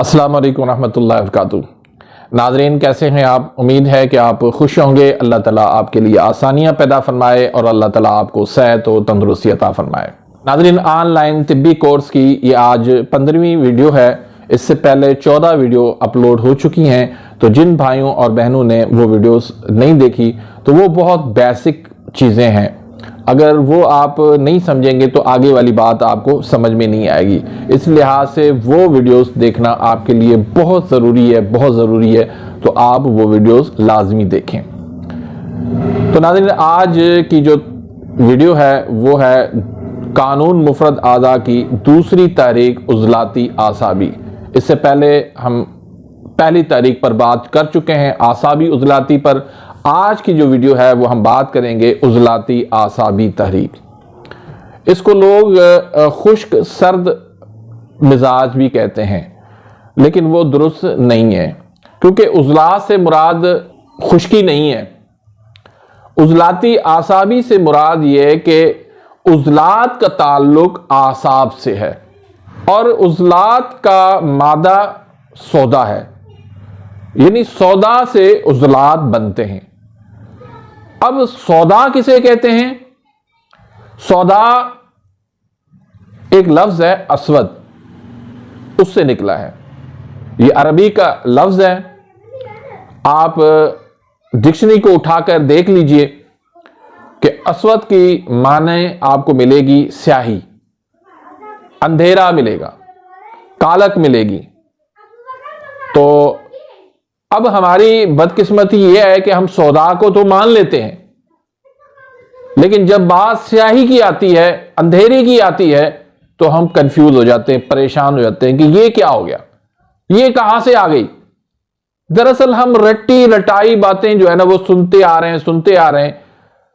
अस्सलाम वालेकुम रहमतुल्लाहि व बरकातुहू। नाज़रीन, कैसे हैं आप? उम्मीद है कि आप खुश होंगे। अल्लाह ताला आपके लिए आसानियां पैदा फरमाए और अल्लाह ताला आपको सेहत और तंदुरुस्ती अता फरमाए। नाज़रीन, ऑनलाइन तिब्बी कोर्स की ये आज 15वीं वीडियो है। इससे पहले 14 वीडियो अपलोड हो चुकी हैं, तो जिन भाइयों और बहनों ने वो वीडियोस नहीं देखी तो वो बहुत बेसिक चीज़ें हैं। अगर वो आप नहीं समझेंगे तो आगे वाली बात आपको समझ में नहीं आएगी। इस लिहाज से वो वीडियोस देखना आपके लिए बहुत ज़रूरी है, बहुत ज़रूरी है। तो आप वो वीडियोस लाजमी देखें। तो नाज़रीन, आज की जो वीडियो है वो है कानून मुफरद आज़ा की दूसरी तारीख उज़लाती आसाबी। इससे पहले हम पहली तारीख पर बात कर चुके हैं, आसाबी उज़लाती पर। आज की जो वीडियो है वो हम बात करेंगे उज़लाती आसाबी तहरीक। इसको लोग खुश्क सर्द मिजाज भी कहते हैं, लेकिन वो दुरुस्त नहीं है, क्योंकि उज़लात से मुराद खुश्की नहीं है। उज़लाती आसाबी से मुराद ये है कि उज़लात का ताल्लुक आसाब से है और उज़लात का मादा सौदा है, यानी सौदा से उज़लात बनते हैं। अब सौदा किसे कहते हैं? सौदा एक लफ्ज है अस्वद, उससे निकला है। ये अरबी का लफ्ज है। आप डिक्शनरी को उठाकर देख लीजिए कि अस्वद की माने आपको मिलेगी स्याही, अंधेरा मिलेगा, कालक मिलेगी। तो अब हमारी बदकिस्मती यह है कि हम सौदा को तो मान लेते हैं, लेकिन जब बात स्याही की आती है, अंधेरे की आती है, तो हम कंफ्यूज हो जाते हैं, परेशान हो जाते हैं कि ये क्या हो गया, ये कहां से आ गई। दरअसल हम रट्टी रटाई बातें जो है ना वो सुनते आ रहे हैं।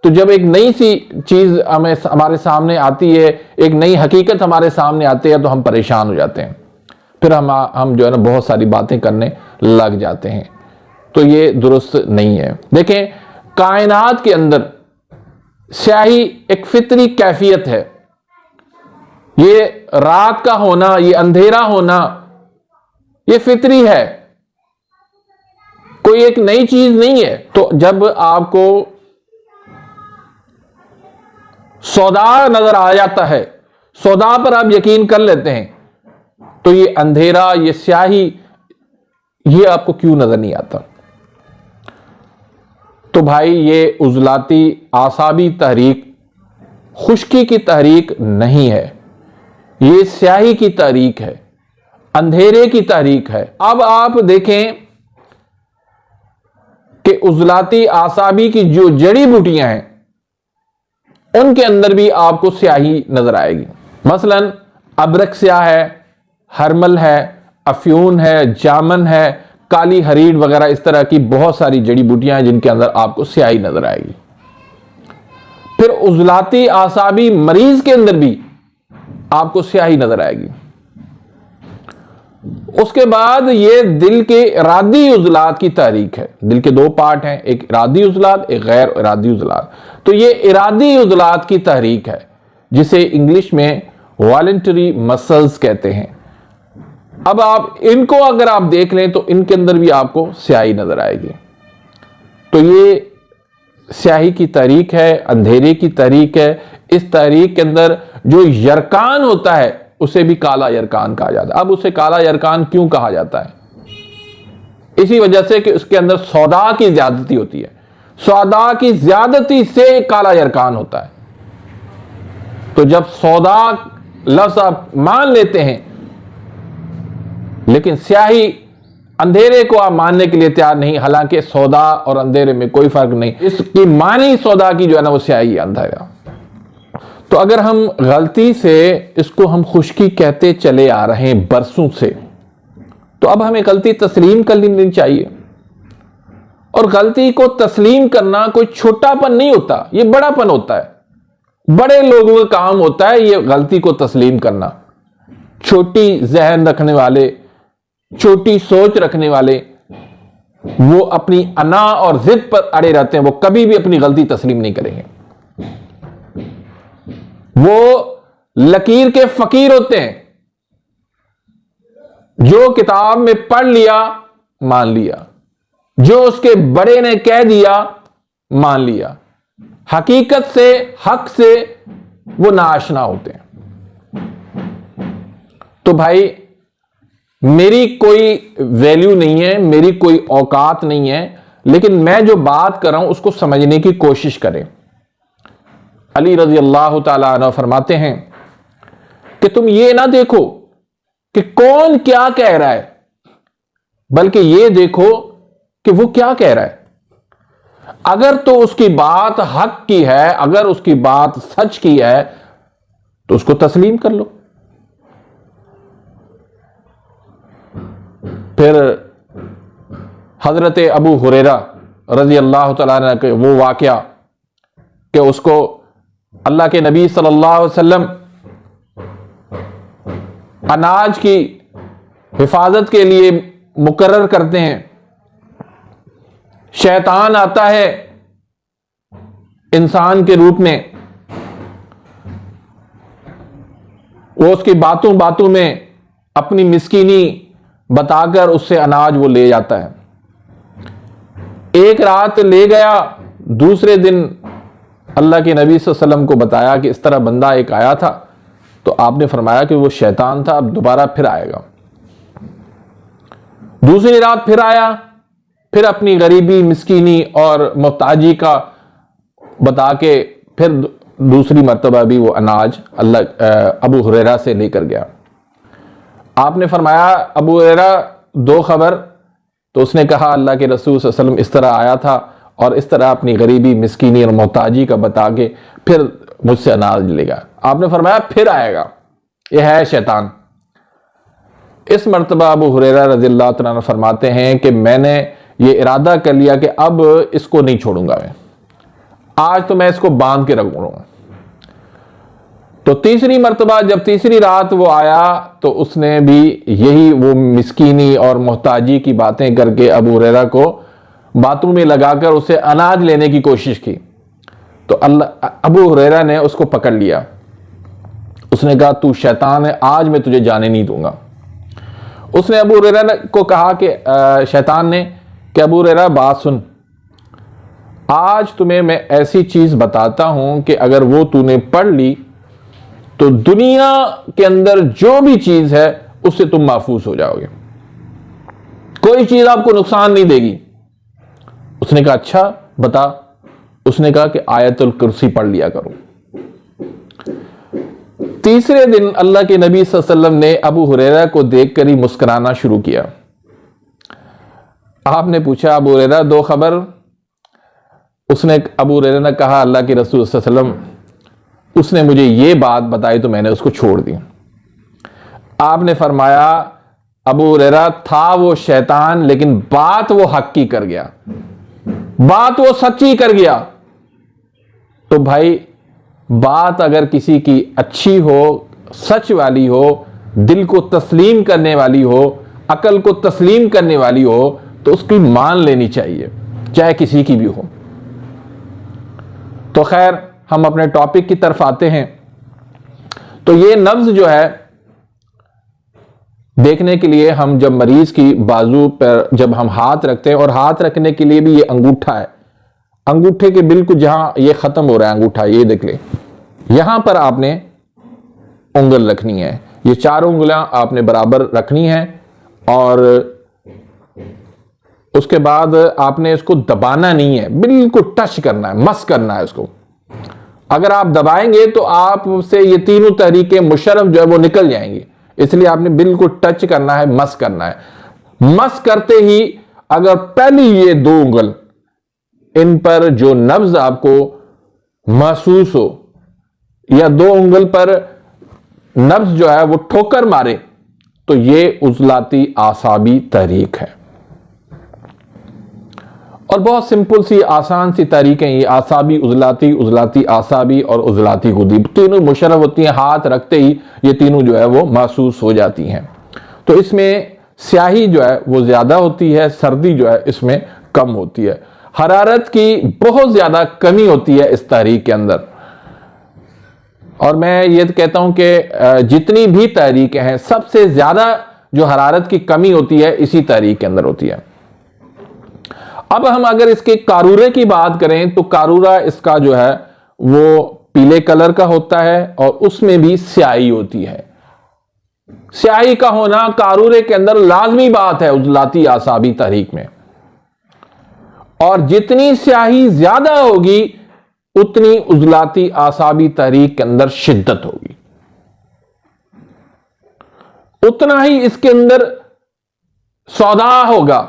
तो जब एक नई सी चीज हमारे सामने आती है, एक नई हकीकत हमारे सामने आती है, तो हम परेशान हो जाते हैं। फिर हम जो है ना बहुत सारी बातें करने लग जाते हैं। तो ये दुरुस्त नहीं है। देखें, कायनात के अंदर स्याही एक फितरी कैफियत है। ये रात का होना, ये अंधेरा होना, ये फितरी है, कोई एक नई चीज नहीं है। तो जब आपको सौदा नजर आ जाता है, सौदा पर आप यकीन कर लेते हैं, तो ये अंधेरा, ये स्याही, ये आपको क्यों नजर नहीं आता? तो भाई, ये उज़लाती आसाबी तहरीक खुश्की की तहरीक नहीं है, ये स्याही की तहरीक है, अंधेरे की तहरीक है। अब आप देखें कि उज़लाती आसाबी की जो जड़ी बूटियां हैं उनके अंदर भी आपको स्याही नजर आएगी। मसलन अबरक स्याह है, हरमल है, अफ्यून है, जामन है, काली हरीड़ वगैरह, इस तरह की बहुत सारी जड़ी बूटियां हैं जिनके अंदर आपको स्याही नजर आएगी। फिर उज़लाती आसाबी मरीज के अंदर भी आपको स्याही नजर आएगी। उसके बाद ये दिल के इरादी उज़लात की तहरीक है। दिल के दो पार्ट हैं, एक इरादी उज़लात, एक गैर इरादी उज़लात। तो ये इरादी उज़लात की तहरीक है, जिसे इंग्लिश में वॉलंटरी मसल्स कहते हैं। अब आप इनको अगर आप देख लें तो इनके अंदर भी आपको स्याही नजर आएगी। तो ये स्याही की तहरीक है, अंधेरे की तहरीक है। इस तहरीक के अंदर जो यरकान होता है उसे भी काला यरकान कहा जाता है। अब उसे काला यरकान क्यों कहा जाता है? इसी वजह से कि उसके अंदर सौदा की ज्यादती होती है, सौदा की ज्यादती से काला यरकान होता है। तो जब सौदा लफ्ज आप मान लेते हैं, लेकिन स्याही, अंधेरे को आप मानने के लिए तैयार नहीं, हालांकि सौदा और अंधेरे में कोई फर्क नहीं। इसकी मानी सौदा की जो है ना वो स्याही, अंधेरा। तो अगर हम गलती से इसको हम खुश्की कहते चले आ रहे हैं बरसों से, तो अब हमें गलती तस्लीम कर लेनी चाहिए। और गलती को तस्लीम करना कोई छोटापन नहीं होता, ये बड़ापन होता है। बड़े लोगों का काम होता है ये गलती को तस्लीम करना। छोटी जहन रखने वाले, छोटी सोच रखने वाले, वो अपनी अना और जिद पर अड़े रहते हैं, वो कभी भी अपनी गलती तस्लीम नहीं करेंगे। वो लकीर के फकीर होते हैं, जो किताब में पढ़ लिया मान लिया, जो उसके बड़े ने कह दिया मान लिया, हकीकत से, हक से वो नाआशना होते हैं। तो भाई मेरी कोई वैल्यू नहीं है, मेरी कोई औकात नहीं है, लेकिन मैं जो बात कर रहा हूं उसको समझने की कोशिश करें। अली रजी अल्लाह तआला अन्हु फरमाते हैं कि तुम ये ना देखो कि कौन क्या कह रहा है, बल्कि ये देखो कि वो क्या कह रहा है। अगर तो उसकी बात हक की है, अगर उसकी बात सच की है, तो उसको तस्लीम कर लो। फिर हजरत अबू हुरैरा रजी अल्लाह तआला अन्हु के वो वाकया कि उसको अल्लाह के नबी सल्लल्लाहु अलैहि वसल्लम अनाज की हिफाजत के लिए मुकर्रर करते हैं। शैतान आता है इंसान के रूप में, वो उसकी बातों बातों में अपनी मिस्कीनी बताकर उससे अनाज वो ले जाता है। एक रात ले गया, दूसरे दिन अल्लाह के नबी सल्लल्लाहु अलैहि वसल्लम को बताया कि इस तरह बंदा एक आया था, तो आपने फरमाया कि वो शैतान था, अब दोबारा फिर आएगा। दूसरी रात फिर आया, फिर अपनी गरीबी, मिस्कीनी और मोहताजी का बता के फिर दूसरी मर्तबा भी वो अनाज अबू हुरैरा से लेकर गया। आपने फरमाया अबू हुरैरा दो खबर, तो उसने कहा अल्लाह के रसूल सल्लल्लाहु अलैहि वसल्लम इस तरह आया था और इस तरह अपनी गरीबी, मिस्कीनी और मोहताजी का बता के फिर मुझसे अनाज लेगा। आपने फरमाया फिर आएगा, यह है शैतान। इस मर्तबा अबू हुरैरा रज़ियल्लाहु तआला अन्हु फरमाते हैं कि मैंने ये इरादा कर लिया कि अब इसको नहीं छोड़ूंगा मैं, आज तो मैं इसको बांध के रखूंगा। तो तीसरी मर्तबा जब तीसरी रात वो आया, तो उसने भी यही वो मिस्कीनी और मोहताजी की बातें करके अबू हुरैरा को बातों में लगाकर उसे अनाज लेने की कोशिश की। तो अबू हुरैरा ने उसको पकड़ लिया। उसने कहा तू शैतान है, आज मैं तुझे जाने नहीं दूंगा। उसने अबू हुरैरा को कहा कि शैतान ने कि अबू हुरैरा बात सुन, आज तुम्हें मैं ऐसी चीज बताता हूं कि अगर वो तूने पढ़ ली तो दुनिया के अंदर जो भी चीज है उससे तुम महफूज हो जाओगे, कोई चीज आपको नुकसान नहीं देगी। उसने कहा अच्छा बता। उसने कहा कि आयतुल कुर्सी पढ़ लिया करो। तीसरे दिन अल्लाह के नबी सल्लल्लाहु अलैहि वसल्लम ने अबू हुरैरा को देखकर ही मुस्कुराना शुरू किया। आपने पूछा अबू हुरैरा दो खबर। उसने अबू हुरैरा ने कहा अल्लाह के रसूल सल्लल्लाहु अलैहि वसल्लम उसने मुझे ये बात बताई तो मैंने उसको छोड़ दी। आपने फरमाया अबू हुरैरा था वो शैतान, लेकिन बात वो हक की कर गया, बात वो सच्ची कर गया। तो भाई बात अगर किसी की अच्छी हो, सच वाली हो, दिल को तस्लीम करने वाली हो, अकल को तस्लीम करने वाली हो, तो उसकी मान लेनी चाहिए, चाहे किसी की भी हो। तो खैर हम अपने टॉपिक की तरफ आते हैं। तो ये नब्ज जो है देखने के लिए हम जब मरीज की बाजू पर जब हम हाथ रखते हैं, और हाथ रखने के लिए भी ये अंगूठा है, अंगूठे के बिल्कुल जहां ये खत्म हो रहा है अंगूठा, ये देख ले, यहां पर आपने उंगल रखनी है। ये चारों उंगलियां आपने बराबर रखनी है और उसके बाद आपने इसको दबाना नहीं है, बिल्कुल टच करना है, मस करना है इसको। अगर आप दबाएंगे तो आपसे ये तीनों तरीके मुशर्रफ जो है वो निकल जाएंगे, इसलिए आपने बिल्कुल टच करना है, मस करना है। मस करते ही अगर पहली ये दो उंगल इन पर जो नब्ज आपको महसूस हो, या दो उंगल पर नब्ज जो है वो ठोकर मारे, तो ये उजलाती आसाबी तहरीक है। और बहुत सिंपल सी आसान सी तरीके हैं ये, आसाबी, उजलाती, उजलाती आसाबी और उजलाती गुदी, तीनों मुशर्रफ होती हैं। हाथ रखते ही ये तीनों जो है वो महसूस हो जाती हैं। तो इसमें स्याही जो है वो ज्यादा होती है, सर्दी जो है इसमें कम होती है, हरारत की बहुत ज्यादा कमी होती है इस तहरीक के अंदर। और मैं ये कहता हूं कि जितनी भी तहरीकें हैं, सबसे ज्यादा जो हरारत की कमी होती है इसी तहरीक के अंदर होती है। अब हम अगर इसके कारूरे की बात करें तो कारूरा इसका जो है वो पीले कलर का होता है और उसमें भी स्याही होती है। स्याही का होना कारूरे के अंदर लाजमी बात है उजलाती आसाबी तहरीक में, और जितनी स्याही ज्यादा होगी उतनी उजलाती आसाबी तहरीक के अंदर शिद्दत होगी, उतना ही इसके अंदर सौदा होगा।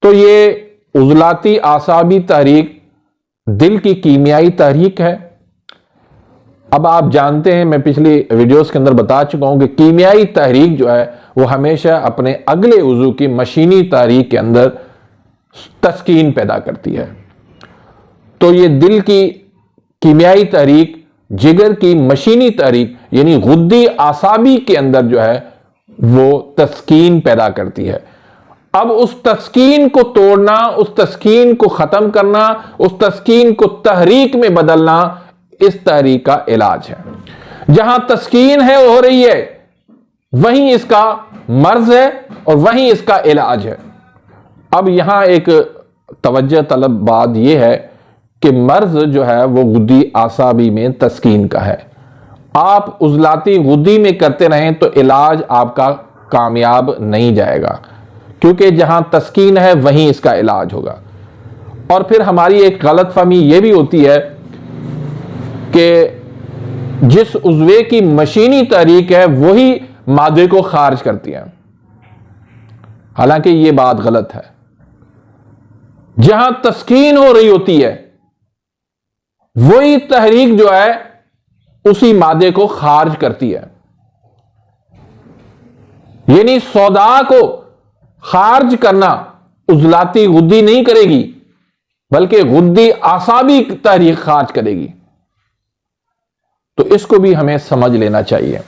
तो ये उजलाती आसाबी तहरीक दिल की कीमियाई तहरीक है। अब आप जानते हैं, मैं पिछली वीडियोस के अंदर बता चुका हूं कि कीमियाई तहरीक जो है वो हमेशा अपने अगले उज़ू की मशीनी तहरीक के अंदर तस्कीन पैदा करती है। तो ये दिल की कीमियाई तहरीक जिगर की मशीनी तहरीक यानी गुद्दी आसाबी के अंदर जो है वो तस्कीन पैदा करती है। अब उस तस्कीन को तोड़ना, उस तस्कीन को खत्म करना, उस तस्कीन को तहरीक में बदलना इस तहरीक का इलाज है। जहां तस्कीन है हो रही है वहीं इसका मर्ज है और वहीं इसका इलाज है। अब यहां एक तवज्जो तलब बात यह है कि मर्ज जो है वो गुद्दी आसाबी में तस्कीन का है। आप उजलाती गुद्दी में करते रहें तो इलाज आपका कामयाब नहीं जाएगा, क्योंकि जहां तस्कीन है वहीं इसका इलाज होगा। और फिर हमारी एक गलतफहमी यह भी होती है कि जिस उज़्वे की मशीनी तहरीक है वही मादे को खारिज करती है, हालांकि यह बात गलत है। जहां तस्कीन हो रही होती है वही तहरीक जो है उसी मादे को खारिज करती है, यानी सौदा को खारिज करना उजलाती गुद्दी नहीं करेगी बल्कि गुद्दी आसाबी तहरीक खारिज करेगी। तो इसको भी हमें समझ लेना चाहिए।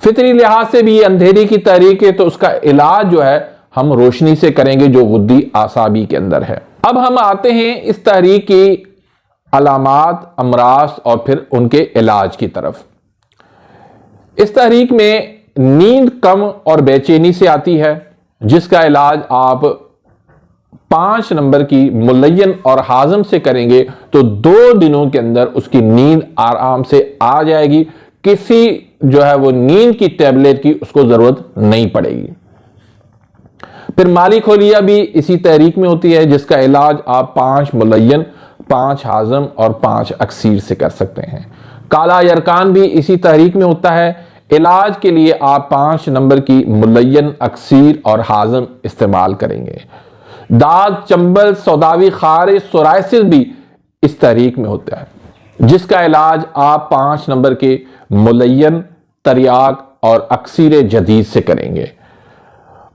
फितरी लिहाज से भी ये अंधेरी की तहरीक है, तो उसका इलाज जो है हम रोशनी से करेंगे जो गुद्दी आसाबी के अंदर है। अब हम आते हैं इस तहरीक की अलामात, अमराज और फिर उनके इलाज की तरफ। इस तहरीक में नींद कम और बेचैनी से आती है, जिसका इलाज आप 5 नंबर की मुलय्यन और हाजम से करेंगे तो 2 दिनों के अंदर उसकी नींद आराम से आ जाएगी। किसी जो है वो नींद की टैबलेट की उसको जरूरत नहीं पड़ेगी। फिर माली खोलिया भी इसी तहरीक में होती है, जिसका इलाज आप 5 मुलय्यन, 5 हाजम और 5 अक्सीर से कर सकते हैं। काला यरकान भी इसी तहरीक में होता है। इलाज के लिए आप 5 नंबर की मुलय्यन, अक्सीर और हाजम इस्तेमाल करेंगे। दाद, चंबल, सौदावी खारिज, सोराइसिस भी इस तहरीक में होता है, जिसका इलाज आप 5 नंबर के मुलय्यन, तरियाक और अक्सीर जदीद से करेंगे।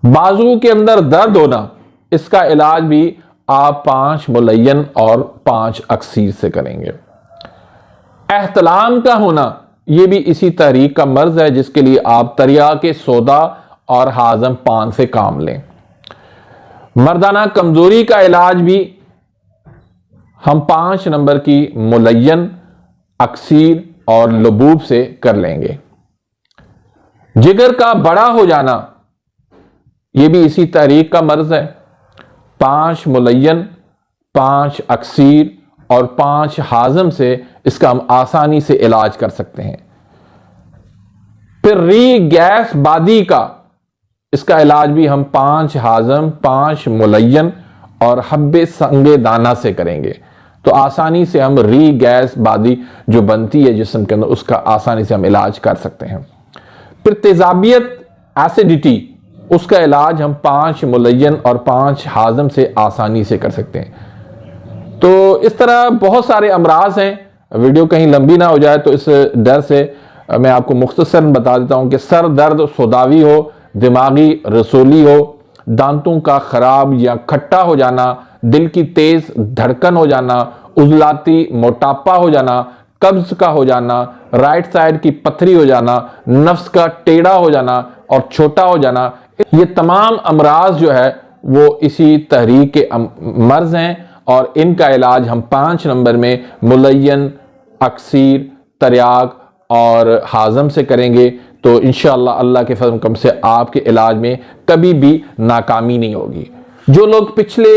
बाजू के अंदर दर्द होना, इसका इलाज भी आप 5 मुलय्यन और 5 अक्सीर से करेंगे। एहतलाम का होना, यह भी इसी तहरीक का मर्ज है, जिसके लिए आप तरिया के सोदा और हाजम पान से काम लें। मर्दाना कमजोरी का इलाज भी हम 5 नंबर की मुलय्यन, अक्सीर और लबूब से कर लेंगे। जिगर का बड़ा हो जाना, यह भी इसी तहरीक का मर्ज है। 5 मुलय्यन, 5 अक्सीर और 5 हाजम से इसका हम आसानी से इलाज कर सकते हैं। फिर री गैस बादी का, इसका इलाज भी हम 5 हाजम, 5 मुलय्यन और हब्बे संगे दाना से करेंगे। तो आसानी से हम री गैस बादी जो बनती है जिस्म के अंदर, उसका आसानी से हम इलाज कर सकते हैं। फिर तेजाबियत, एसिडिटी, उसका इलाज हम 5 मुलय्यन और 5 हाजम से आसानी से कर सकते हैं। तो इस तरह बहुत सारे अमराज हैं। वीडियो कहीं लंबी ना हो जाए तो इस डर से मैं आपको मुख्तसर बता देता हूं कि सर दर्द सौदावी हो, दिमागी रसोली हो, दांतों का खराब या खट्टा हो जाना, दिल की तेज धड़कन हो जाना, उजलाती मोटापा हो जाना, कब्ज का हो जाना, राइट साइड की पथरी हो जाना, नफ्स का टेढ़ा हो जाना और छोटा हो जाना, ये तमाम अमराज जो है वो इसी तहरीक के मर्ज हैं। और इनका इलाज हम 5 नंबर में मुलय्यन, अक्सीर, तरियाक और हाजम से करेंगे। तो तो इंशाअल्लाह अल्लाह के फज़ल करम से आपके इलाज में कभी भी नाकामी नहीं होगी। जो लोग पिछले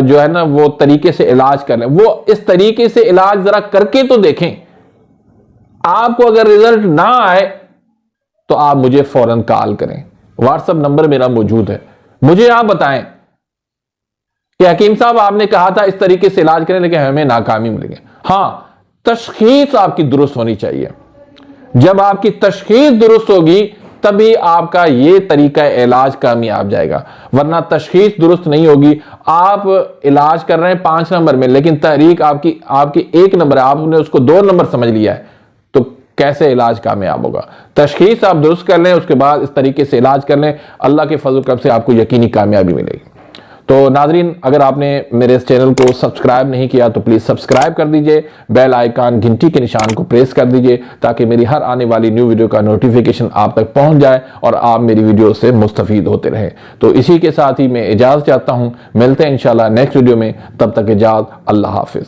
जो है ना वो तरीके से इलाज कर रहे हैं, वो इस तरीके से इलाज जरा करके तो देखें। आपको अगर रिजल्ट ना आए तो आप मुझे फौरन कॉल करें, व्हाट्सएप नंबर मेरा मौजूद है। मुझे आप बताएं कि हकीम साहब आपने कहा था इस तरीके से इलाज करें लेकिन हमें नाकामी मिलेगी। हां, तशखीस आपकी दुरुस्त होनी चाहिए। जब आपकी तशखीस दुरुस्त होगी तभी आपका ये तरीका इलाज कामयाब जाएगा, वरना तशखीस दुरुस्त नहीं होगी। आप इलाज कर रहे हैं 5 नंबर में, लेकिन तहरीक आपकी 1 नंबर है, आपने उसको 2 नंबर समझ लिया है, तो कैसे इलाज कामयाब होगा। तशखीस आप दुरुस्त कर लें, उसके बाद इस तरीके से इलाज कर लें, अल्लाह के फजल करम से आपको यकीनी कामयाबी मिलेगी। तो नाजरीन, अगर आपने मेरे इस चैनल को सब्सक्राइब नहीं किया तो प्लीज़ सब्सक्राइब कर दीजिए, बेल आइकन घंटी के निशान को प्रेस कर दीजिए ताकि मेरी हर आने वाली न्यू वीडियो का नोटिफिकेशन आप तक पहुंच जाए और आप मेरी वीडियो से मुस्तफीद होते रहें। तो इसी के साथ ही मैं इजाज़त चाहता हूं, मिलते हैं इंशाल्लाह नेक्स्ट वीडियो में, तब तक इजाज़त, अल्लाह हाफिज़।